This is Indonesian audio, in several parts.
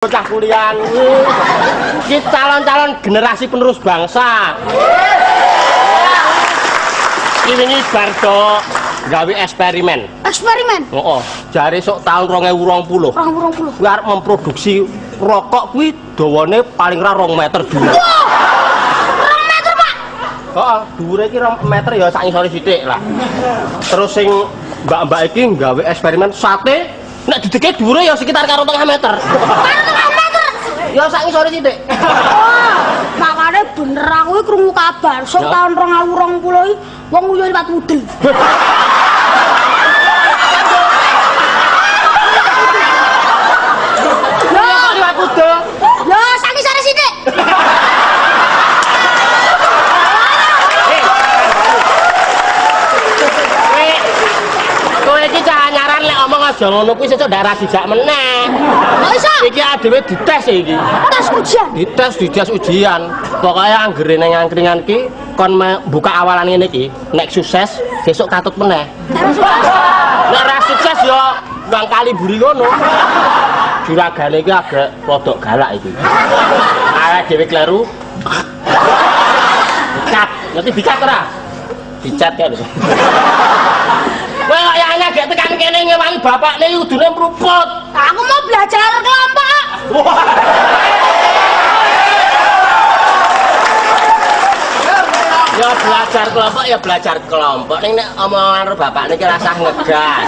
Bocah kuliah iki calon-calon generasi penerus bangsa. Iki wingi bar do gawe eksperimen. Eksperimen? Heeh. Jare sok tahun 2020. 2020. Kuwi arep memproduksi rokok kuwi dawane paling ra 2 meter dhuwur. 2 meter, Pak. Heeh, dhuwure iki 2 meter ya sak ngisore sithik lah. Terus sing mbak-mbak iki gawe eksperimen sate nek dideke dhuwure ya sekitar karo 0,5 meter. Ya sak ngisore sithik. Makane bener aku iki krungu kabar sok tahun 2020 iki wong nguyu liwat mudel. Ya liwat mudel. Ya sak ngisore sithik. Kowe iki cah nyaran lek omong aja ngono kuwi sesuk ndak ra dijak meneh. Kok iso? Iki adewe dites iki. Tes ujian. Dites ujian. Pokoke anggere ning angkringan iki kon buka awalan ngene iki, nek sukses besok katut meneh. Nek ra sukses ya bang kali buri ngono. Juragane iki agak rodok galak iki. Awake dhewe kleru. Dicat, ngerti dicat ora? Dicat kan. Kowe kok yane gek tekan kene ngewangi bapakne udune mruput. Aku mau belajar kelompok. Ya belajar kelompok ning nek omongan karo bapakne ki rasah ngegas.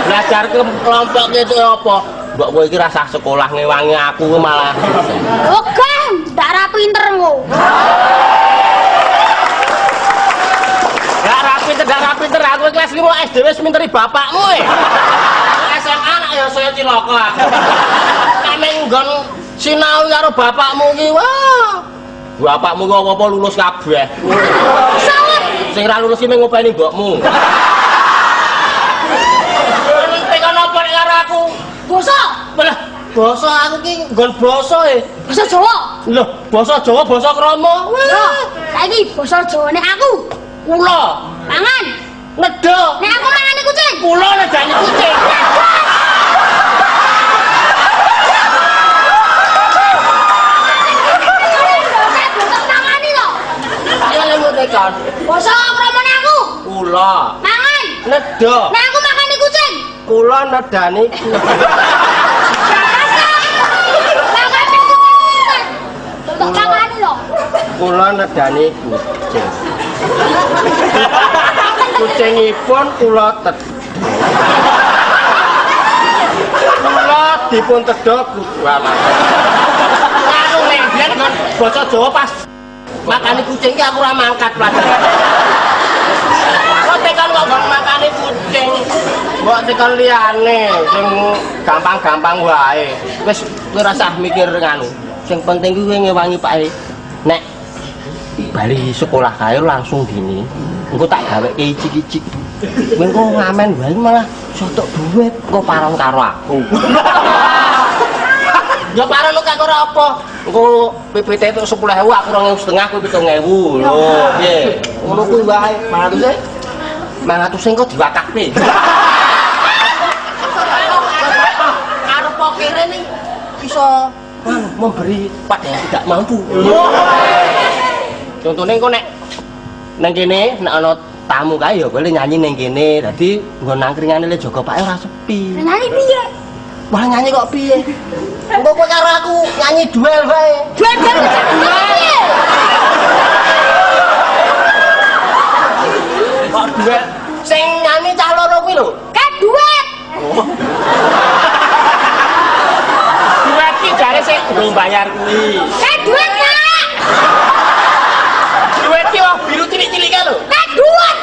Belajar kelompok ki itu apa? Mbok kowe iki rasah sekolah ngewangi aku malah. Oke, ndak ra pinter engko. Ndak pinter aku kelas 5 SD wis minteri bapakmu e. SMA anak ya saya cilaka aku. Kame nggon sinau karo bapakmu ki wah. Bapakmu kok apa lulus kabeh. Sawet. Sing ra lulus iki ngopeni mbokmu. Tekan apa nek karo aku? Basa. Lah, basa aku ki nggon basa e. Basa Jawa. Lho, basa Jawa, basa krama. Lho, saiki basa Jawane aku. Kula Mangan. nedha. Nek aku mangane kucing. Kula nedani kucing. Ya lemu tekan. Basa kramane aku. Kula Mangan. nedha. Nek aku makane kucing. Kula nedani kula nedani kucing. Kucingipun kula kula dipun tedha kuwalan. Aku nek biyen kon basa Jawa pas makane kucing ki aku ora mangkat pelajaran. Kok tekan kok makane kucing. Mbok tekan liyane sing gampang-gampang wae. Wis kowe ora usah mikir nganu. Sing penting kuwi ngewangi Pak. Nek bali sekolah kae langsung gini. Engko tak gaweke icik-icik. Engko ngamen wae malah sotok duit engko paron karo aku. Ya paron karo apa? Engko PPT itu 10.000 aku 2.500 kowe 7.000. Lho, piye? Ngono kuwi wae. 500 engko diwakafke. Arep kok kene ning iso memberi pada yang tidak mampu. Contohnya engko nek nang kene nek ana tamu kae ya boleh nyanyi nang kene. Dadi nggo nangkringane le jaga pake ora sepi. Nyanyi piye? Wah nyanyi kok piye? Engko kowe karo aku nyanyi duel wae. Duel piye? Kok duel? Sing nyanyi cah loro kuwi lho. Kayak duet. Duet ki jare sing durung bayar kuwi. Kayak duet, Pak. Duet ki wong biru cilik-cilik kae lho. Kayak duet.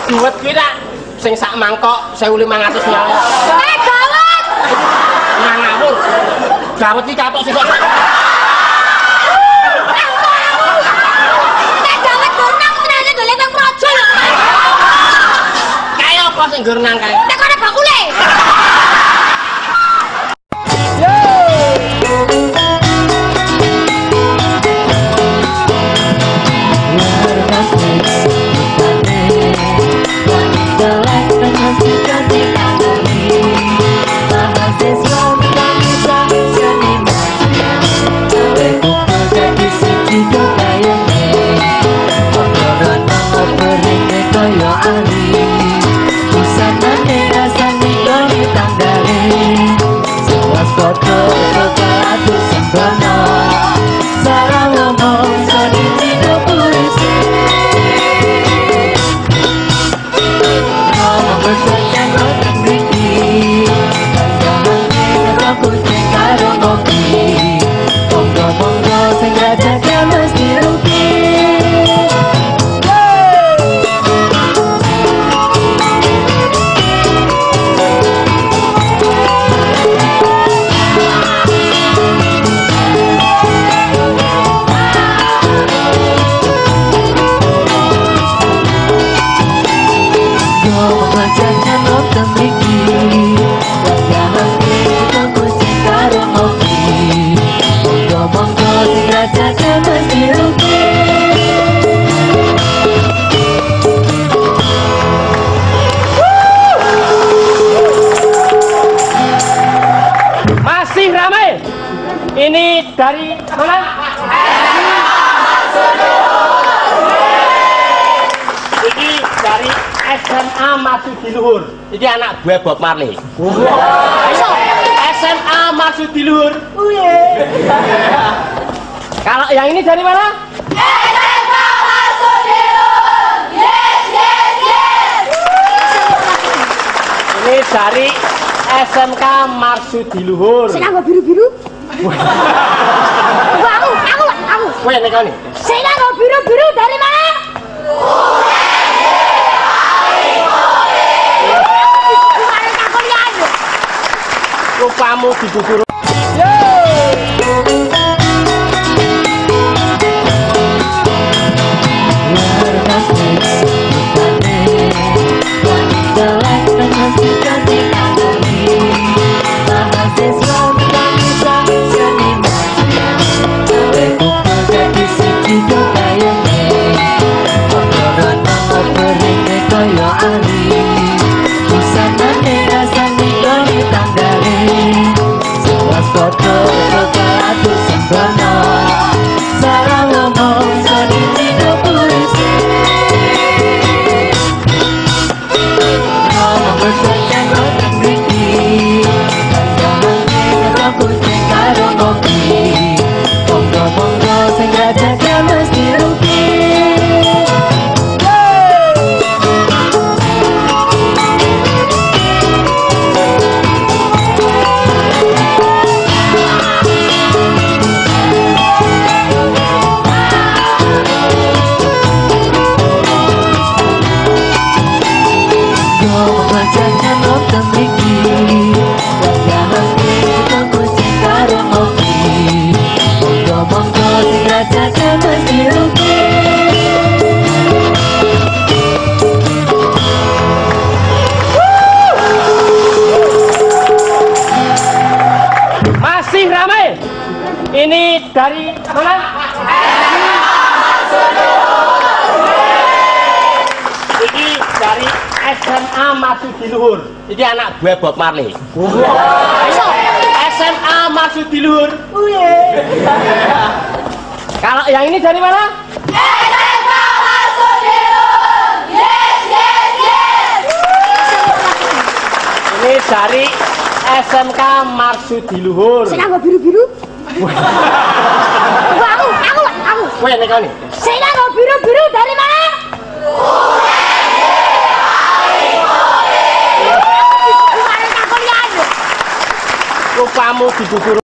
Duet kuwi nak sing sak mangkok 1.500 nyawa. Kayak gawat. Ngawur. Gawat iki katok sing kok. Kayak gawat gonang ternyata golek nang projo lho. Kayak apa sing gurnang kae? Nek ana bakule. ahli busanane rasane goni tanggale sewas foto foto sembrono salah ngomong sodi dino puisi ngomong bersaja ngomong mriki kandangane aku sing karo ngopi monggo sing jaga mesti rugi. Masih ramai. Ini dari mana? Ini dari SMA Marsudiluhur. Ini anak gue Bob Marley. SMA Marsudiluhur. Kalau yang ini dari mana? SMA Marsudiluhur. Yes, yes, yes. Ini dari SMK Marsudiluhur. Sing nganggo biru-biru. Aku. Kowe nek kene. Sing nganggo biru-biru dari mana? Rupamu dibubur. Masih ramai. Ini dari mana? Ini dari SMA Marsudiluhur. Ini anak gue Bob Marley. SMA Marsudiluhur. Kalau yang ini dari mana? SMA Marsudiluhur. Yes, yes, yes. Ini dari SMK Marsudiluhur. Sing nganggo biru-biru. Aku. Kowe nek kene. Sing nganggo biru-biru dari mana? Rupamu dibubur.